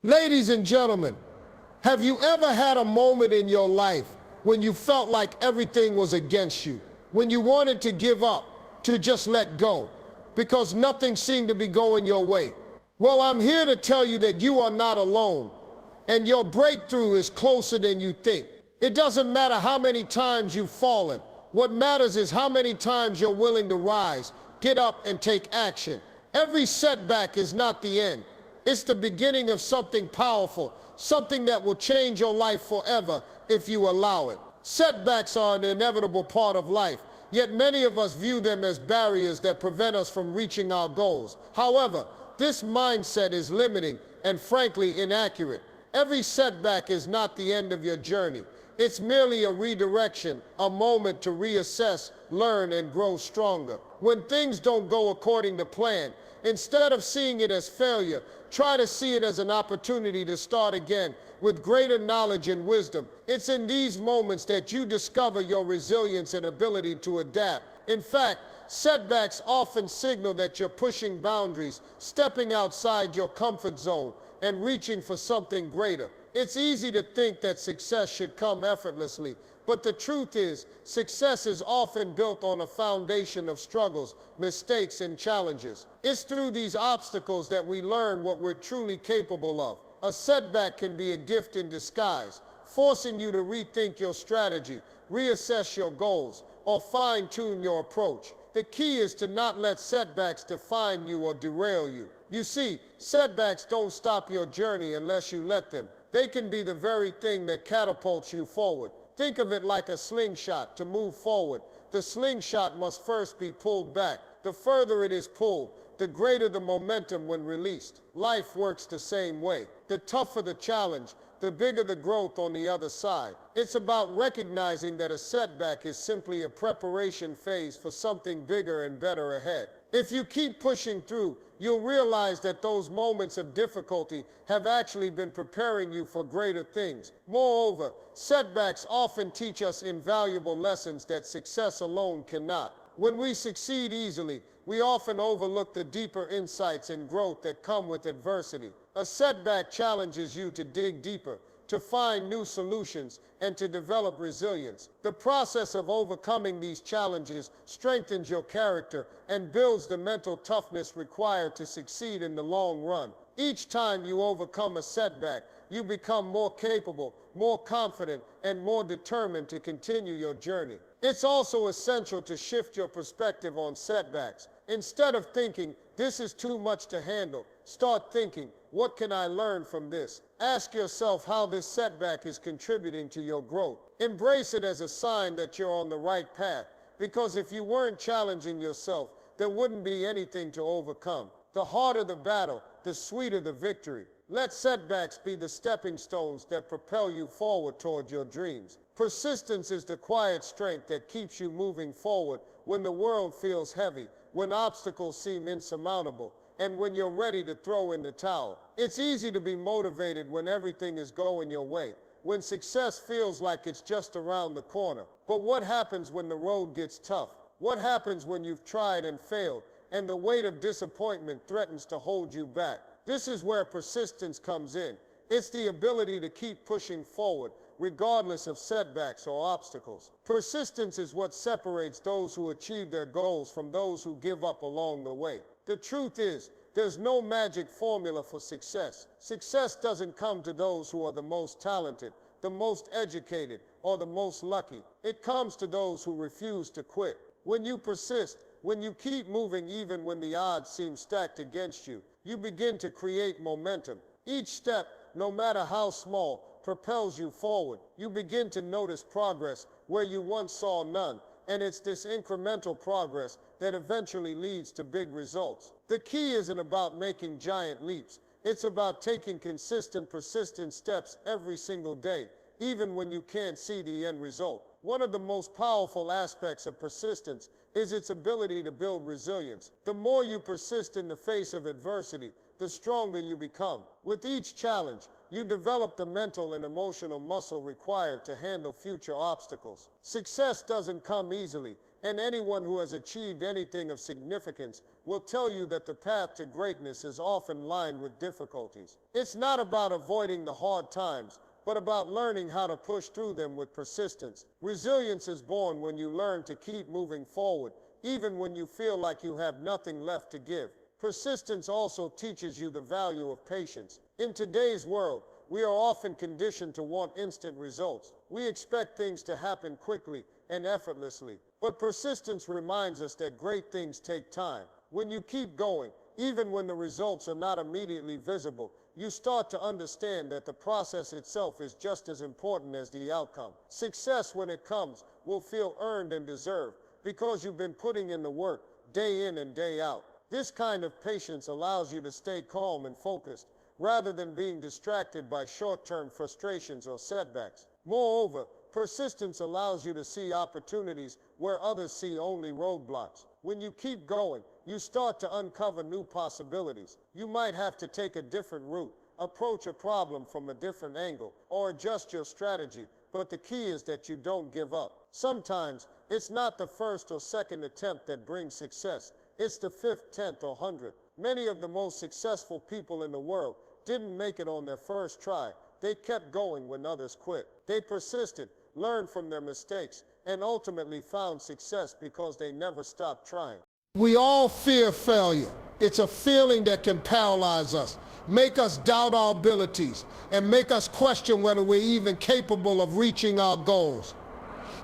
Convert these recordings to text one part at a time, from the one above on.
Ladies and gentlemen, have you ever had a moment in your life when you felt like everything was against you, when you wanted to give up, to just let go, because nothing seemed to be going your way? Well, I'm here to tell you that you are not alone, and your breakthrough is closer than you think. It doesn't matter how many times you've fallen. What matters is how many times you're willing to rise, get up, and take action. Every setback is not the end. It's the beginning of something powerful, something that will change your life forever if you allow it. Setbacks are an inevitable part of life, yet many of us view them as barriers that prevent us from reaching our goals. However, this mindset is limiting and frankly inaccurate. Every setback is not the end of your journey. It's merely a redirection, a moment to reassess, learn, and grow stronger. When things don't go according to plan, instead of seeing it as failure, try to see it as an opportunity to start again with greater knowledge and wisdom. It's in these moments that you discover your resilience and ability to adapt. In fact, setbacks often signal that you're pushing boundaries, stepping outside your comfort zone, and reaching for something greater. It's easy to think that success should come effortlessly, but the truth is, success is often built on a foundation of struggles, mistakes, and challenges. It's through these obstacles that we learn what we're truly capable of. A setback can be a gift in disguise, forcing you to rethink your strategy, reassess your goals, or fine-tune your approach. The key is to not let setbacks define you or derail you. You see, setbacks don't stop your journey unless you let them. They can be the very thing that catapults you forward. Think of it like a slingshot. To move forward, the slingshot must first be pulled back. The further it is pulled, the greater the momentum when released. Life works the same way. The tougher the challenge, the bigger the growth on the other side. It's about recognizing that a setback is simply a preparation phase for something bigger and better ahead. If you keep pushing through, you'll realize that those moments of difficulty have actually been preparing you for greater things. Moreover, setbacks often teach us invaluable lessons that success alone cannot. When we succeed easily, we often overlook the deeper insights and growth that come with adversity. A setback challenges you to dig deeper, to find new solutions, and to develop resilience. The process of overcoming these challenges strengthens your character and builds the mental toughness required to succeed in the long run. Each time you overcome a setback, you become more capable, more confident, and more determined to continue your journey. It's also essential to shift your perspective on setbacks. Instead of thinking, "This is too much to handle," start thinking, "What can I learn from this?" Ask yourself how this setback is contributing to your growth. Embrace it as a sign that you're on the right path, because if you weren't challenging yourself, there wouldn't be anything to overcome. The harder the battle, the sweeter the victory. Let setbacks be the stepping stones that propel you forward toward your dreams. Persistence is the quiet strength that keeps you moving forward when the world feels heavy, when obstacles seem insurmountable, and when you're ready to throw in the towel. It's easy to be motivated when everything is going your way, when success feels like it's just around the corner. But what happens when the road gets tough? What happens when you've tried and failed, and the weight of disappointment threatens to hold you back? This is where persistence comes in. It's the ability to keep pushing forward, regardless of setbacks or obstacles. Persistence is what separates those who achieve their goals from those who give up along the way. The truth is, there's no magic formula for success. Success doesn't come to those who are the most talented, the most educated, or the most lucky. It comes to those who refuse to quit. When you persist, when you keep moving even when the odds seem stacked against you, you begin to create momentum. Each step, no matter how small, propels you forward. You begin to notice progress where you once saw none, and it's this incremental progress that eventually leads to big results. The key isn't about making giant leaps. It's about taking consistent, persistent steps every single day, even when you can't see the end result. One of the most powerful aspects of persistence is its ability to build resilience. The more you persist in the face of adversity, the stronger you become. With each challenge, you develop the mental and emotional muscle required to handle future obstacles. Success doesn't come easily, And anyone who has achieved anything of significance will tell you that the path to greatness is often lined with difficulties. It's not about avoiding the hard times, but about learning how to push through them with persistence. Resilience is born when you learn to keep moving forward, even when you feel like you have nothing left to give. Persistence also teaches you the value of patience. In today's world, we are often conditioned to want instant results. We expect things to happen quickly and effortlessly. But persistence reminds us that great things take time. When you keep going, even when the results are not immediately visible, you start to understand that the process itself is just as important as the outcome. Success, when it comes, will feel earned and deserved because you've been putting in the work day in and day out. This kind of patience allows you to stay calm and focused rather than being distracted by short-term frustrations or setbacks. Moreover, persistence allows you to see opportunities where others see only roadblocks. When you keep going, you start to uncover new possibilities. You might have to take a different route, approach a problem from a different angle, or adjust your strategy, but the key is that you don't give up. Sometimes, it's not the first or second attempt that brings success. It's the 5th, 10th, or 100th. Many of the most successful people in the world didn't make it on their first try. They kept going when others quit. They persisted, learned from their mistakes, and ultimately found success because they never stopped trying. We all fear failure. It's a feeling that can paralyze us, make us doubt our abilities, and make us question whether we're even capable of reaching our goals.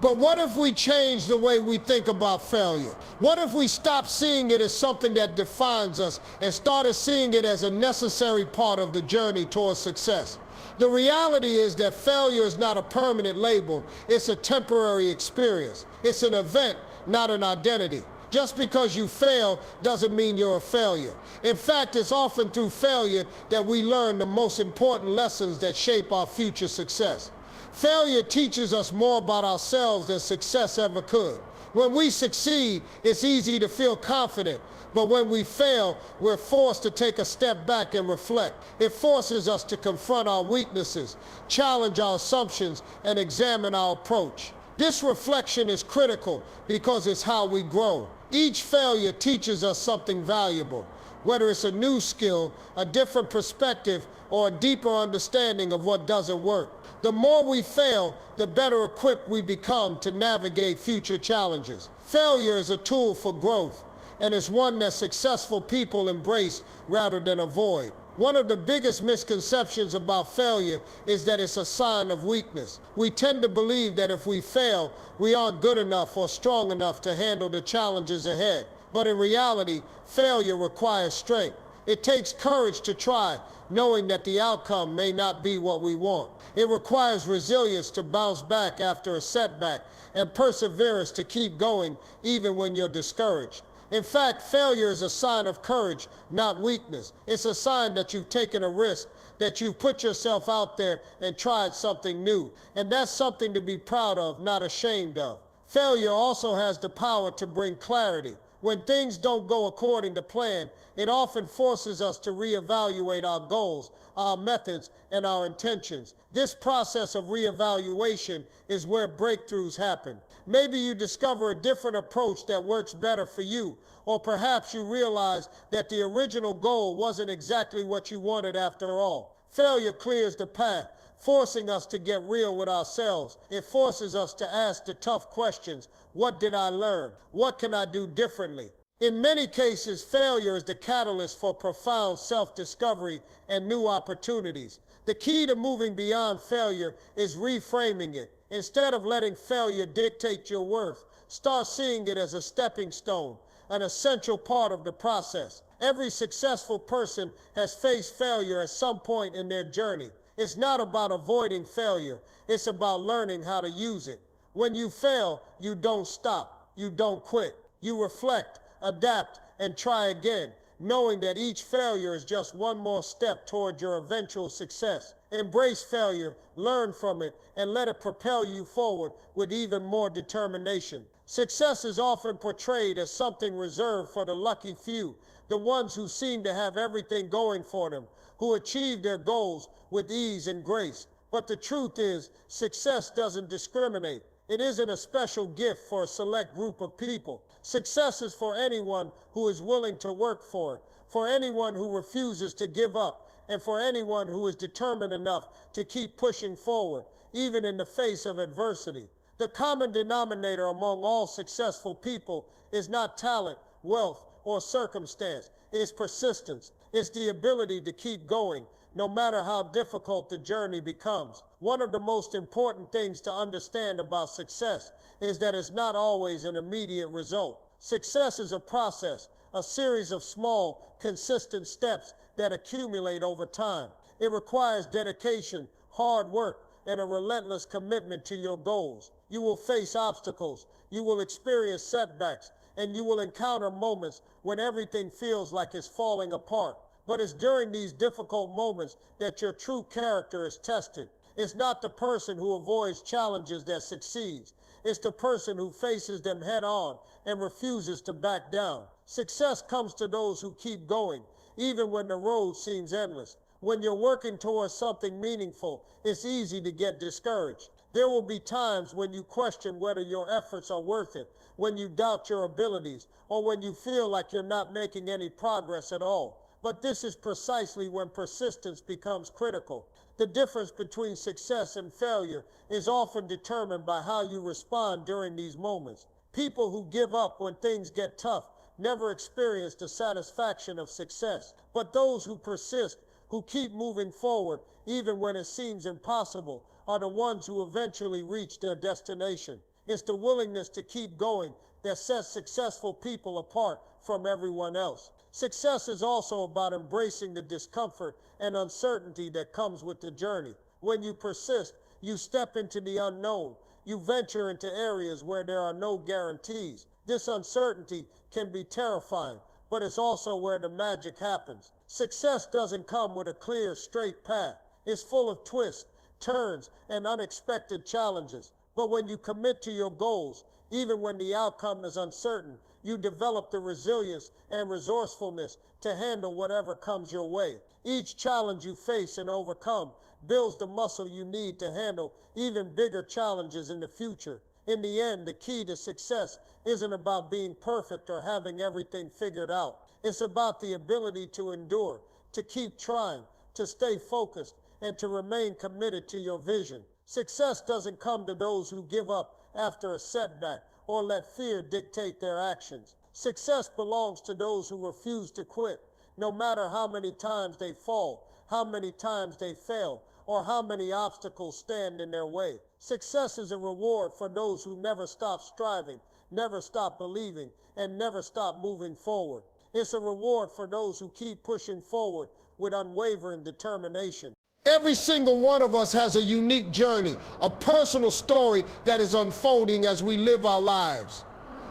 But what if we change the way we think about failure? What if we stop seeing it as something that defines us and started seeing it as a necessary part of the journey towards success? The reality is that failure is not a permanent label. It's a temporary experience. It's an event, not an identity. Just because you fail doesn't mean you're a failure. In fact, it's often through failure that we learn the most important lessons that shape our future success. Failure teaches us more about ourselves than success ever could. When we succeed, it's easy to feel confident, but when we fail, we're forced to take a step back and reflect. It forces us to confront our weaknesses, challenge our assumptions, and examine our approach. This reflection is critical because it's how we grow. Each failure teaches us something valuable, whether it's a new skill, a different perspective, or a deeper understanding of what doesn't work. The more we fail, the better equipped we become to navigate future challenges. Failure is a tool for growth, and it's one that successful people embrace rather than avoid. One of the biggest misconceptions about failure is that it's a sign of weakness. We tend to believe that if we fail, we aren't good enough or strong enough to handle the challenges ahead. But in reality, failure requires strength. It takes courage to try, knowing that the outcome may not be what we want. It requires resilience to bounce back after a setback and perseverance to keep going even when you're discouraged. In fact, failure is a sign of courage, not weakness. It's a sign that you've taken a risk, that you've put yourself out there and tried something new. And that's something to be proud of, not ashamed of. Failure also has the power to bring clarity. When things don't go according to plan, it often forces us to reevaluate our goals, our methods, and our intentions. This process of reevaluation is where breakthroughs happen. Maybe you discover a different approach that works better for you, or perhaps you realize that the original goal wasn't exactly what you wanted after all. Failure clears the path, forcing us to get real with ourselves. It forces us to ask the tough questions. What did I learn? What can I do differently? In many cases, failure is the catalyst for profound self-discovery and new opportunities. The key to moving beyond failure is reframing it. Instead of letting failure dictate your worth, start seeing it as a stepping stone, an essential part of the process. Every successful person has faced failure at some point in their journey. It's not about avoiding failure. It's about learning how to use it. When you fail, you don't stop. You don't quit. You reflect, adapt, and try again, knowing that each failure is just one more step toward your eventual success. Embrace failure, learn from it, and let it propel you forward with even more determination. Success is often portrayed as something reserved for the lucky few, the ones who seem to have everything going for them, who achieve their goals with ease and grace. But the truth is, success doesn't discriminate. It isn't a special gift for a select group of people. Success is for anyone who is willing to work for it, for anyone who refuses to give up, and for anyone who is determined enough to keep pushing forward, even in the face of adversity. The common denominator among all successful people is not talent, wealth, or circumstance. It's persistence. It's the ability to keep going, no matter how difficult the journey becomes. One of the most important things to understand about success is that it's not always an immediate result. Success is a process, a series of small, consistent steps that accumulate over time. It requires dedication, hard work, and a relentless commitment to your goals. You will face obstacles, you will experience setbacks, and you will encounter moments when everything feels like it's falling apart. But it's during these difficult moments that your true character is tested. It's not the person who avoids challenges that succeeds. It's the person who faces them head on and refuses to back down. Success comes to those who keep going, even when the road seems endless. When you're working towards something meaningful, it's easy to get discouraged. There will be times when you question whether your efforts are worth it, when you doubt your abilities, or when you feel like you're not making any progress at all. But this is precisely when persistence becomes critical. The difference between success and failure is often determined by how you respond during these moments. People who give up when things get tough never experience the satisfaction of success, but those who persist, who keep moving forward even when it seems impossible, are the ones who eventually reach their destination. It's the willingness to keep going that sets successful people apart from everyone else. Success is also about embracing the discomfort and uncertainty that comes with the journey. When you persist, you step into the unknown. You venture into areas where there are no guarantees. This uncertainty can be terrifying, but it's also where the magic happens. Success doesn't come with a clear, straight path. It's full of twists, turns, and unexpected challenges. But when you commit to your goals, even when the outcome is uncertain, you develop the resilience and resourcefulness to handle whatever comes your way. Each challenge you face and overcome builds the muscle you need to handle even bigger challenges in the future. In the end, the key to success isn't about being perfect or having everything figured out. It's about the ability to endure, to keep trying, to stay focused, and to remain committed to your vision. Success doesn't come to those who give up after a setback or let fear dictate their actions. Success belongs to those who refuse to quit, no matter how many times they fall, how many times they fail, or how many obstacles stand in their way. Success is a reward for those who never stop striving, never stop believing, and never stop moving forward. It's a reward for those who keep pushing forward with unwavering determination. Every single one of us has a unique journey, a personal story that is unfolding as we live our lives.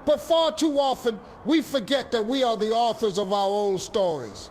But far too often, we forget that we are the authors of our own stories.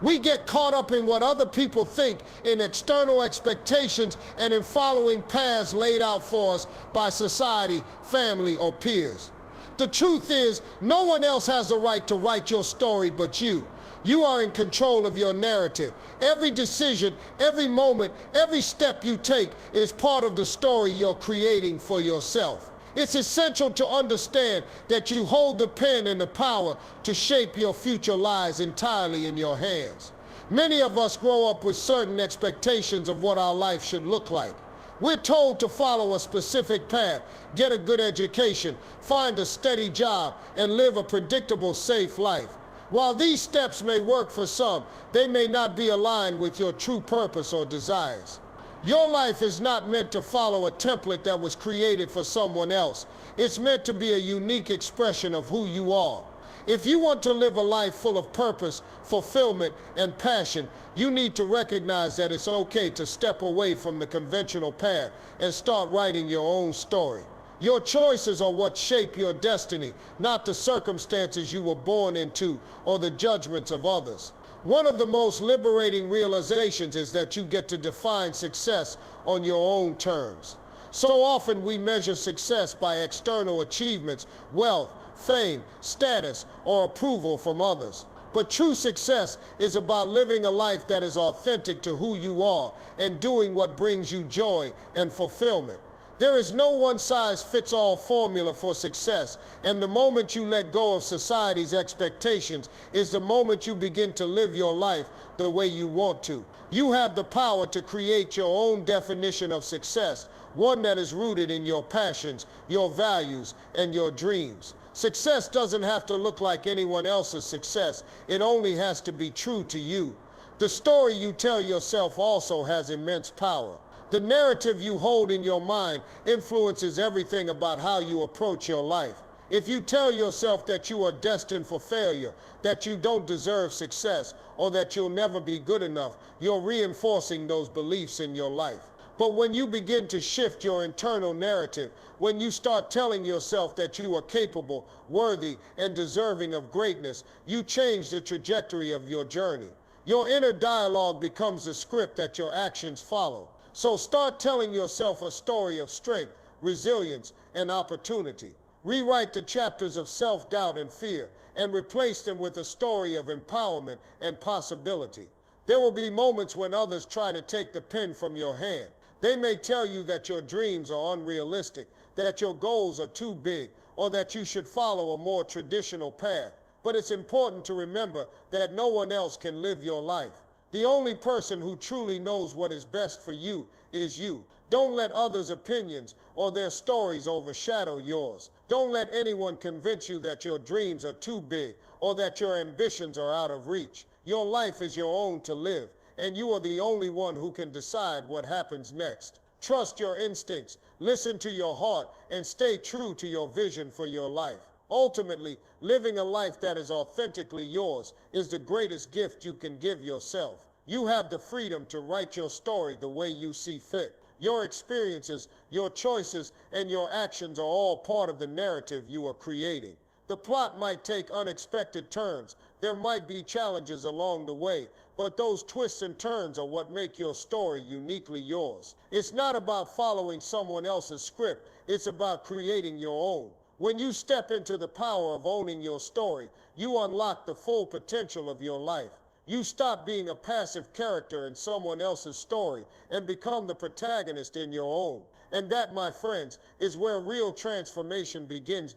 We get caught up in what other people think, in external expectations, and in following paths laid out for us by society, family, or peers. The truth is, no one else has the right to write your story but you. You are in control of your narrative. Every decision, every moment, every step you take is part of the story you're creating for yourself. It's essential to understand that you hold the pen and the power to shape your future lies entirely in your hands. Many of us grow up with certain expectations of what our life should look like. We're told to follow a specific path, get a good education, find a steady job, and live a predictable, safe life. While these steps may work for some, they may not be aligned with your true purpose or desires. Your life is not meant to follow a template that was created for someone else. It's meant to be a unique expression of who you are. If you want to live a life full of purpose, fulfillment, and passion, you need to recognize that it's okay to step away from the conventional path and start writing your own story. Your choices are what shape your destiny, not the circumstances you were born into or the judgments of others. One of the most liberating realizations is that you get to define success on your own terms. So often we measure success by external achievements, wealth, fame, status, or approval from others. But true success is about living a life that is authentic to who you are and doing what brings you joy and fulfillment. There is no one-size-fits-all formula for success, and the moment you let go of society's expectations is the moment you begin to live your life the way you want to. You have the power to create your own definition of success, one that is rooted in your passions, your values, and your dreams. Success doesn't have to look like anyone else's success. It only has to be true to you. The story you tell yourself also has immense power. The narrative you hold in your mind influences everything about how you approach your life. If you tell yourself that you are destined for failure, that you don't deserve success, or that you'll never be good enough, you're reinforcing those beliefs in your life. But when you begin to shift your internal narrative, when you start telling yourself that you are capable, worthy, and deserving of greatness, you change the trajectory of your journey. Your inner dialogue becomes the script that your actions follow. So start telling yourself a story of strength, resilience, and opportunity. Rewrite the chapters of self-doubt and fear and replace them with a story of empowerment and possibility. There will be moments when others try to take the pen from your hand. They may tell you that your dreams are unrealistic, that your goals are too big, or that you should follow a more traditional path. But it's important to remember that no one else can live your life. The only person who truly knows what is best for you is you. Don't let others' opinions or their stories overshadow yours. Don't let anyone convince you that your dreams are too big or that your ambitions are out of reach. Your life is your own to live, and you are the only one who can decide what happens next. Trust your instincts, listen to your heart, and stay true to your vision for your life. Ultimately, living a life that is authentically yours is the greatest gift you can give yourself. You have the freedom to write your story the way you see fit. Your experiences, your choices, and your actions are all part of the narrative you are creating. The plot might take unexpected turns. There might be challenges along the way, but those twists and turns are what make your story uniquely yours. It's not about following someone else's script. It's about creating your own. When you step into the power of owning your story, you unlock the full potential of your life. You stop being a passive character in someone else's story and become the protagonist in your own. And that, my friends, is where real transformation begins.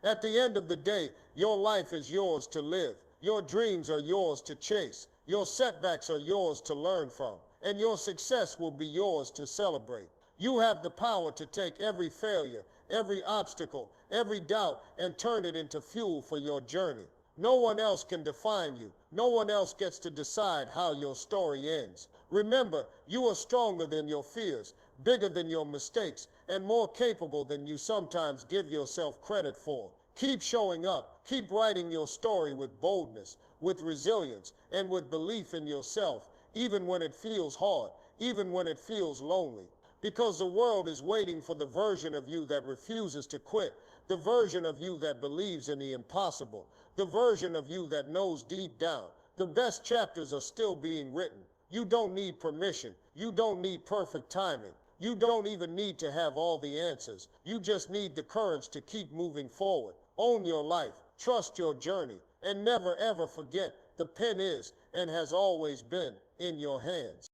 At the end of the day, your life is yours to live. Your dreams are yours to chase. Your setbacks are yours to learn from. And your success will be yours to celebrate. You have the power to take every failure, every obstacle, every doubt, and turn it into fuel for your journey. No one else can define you. No one else gets to decide how your story ends. Remember, you are stronger than your fears, bigger than your mistakes, and more capable than you sometimes give yourself credit for. Keep showing up. Keep writing your story with boldness, with resilience, and with belief in yourself, even when it feels hard, even when it feels lonely. Because the world is waiting for the version of you that refuses to quit, the version of you that believes in the impossible, the version of you that knows deep down the best chapters are still being written. You don't need permission. You don't need perfect timing. You don't even need to have all the answers. You just need the courage to keep moving forward. Own your life, trust your journey, and never ever forget the pen is and has always been in your hands.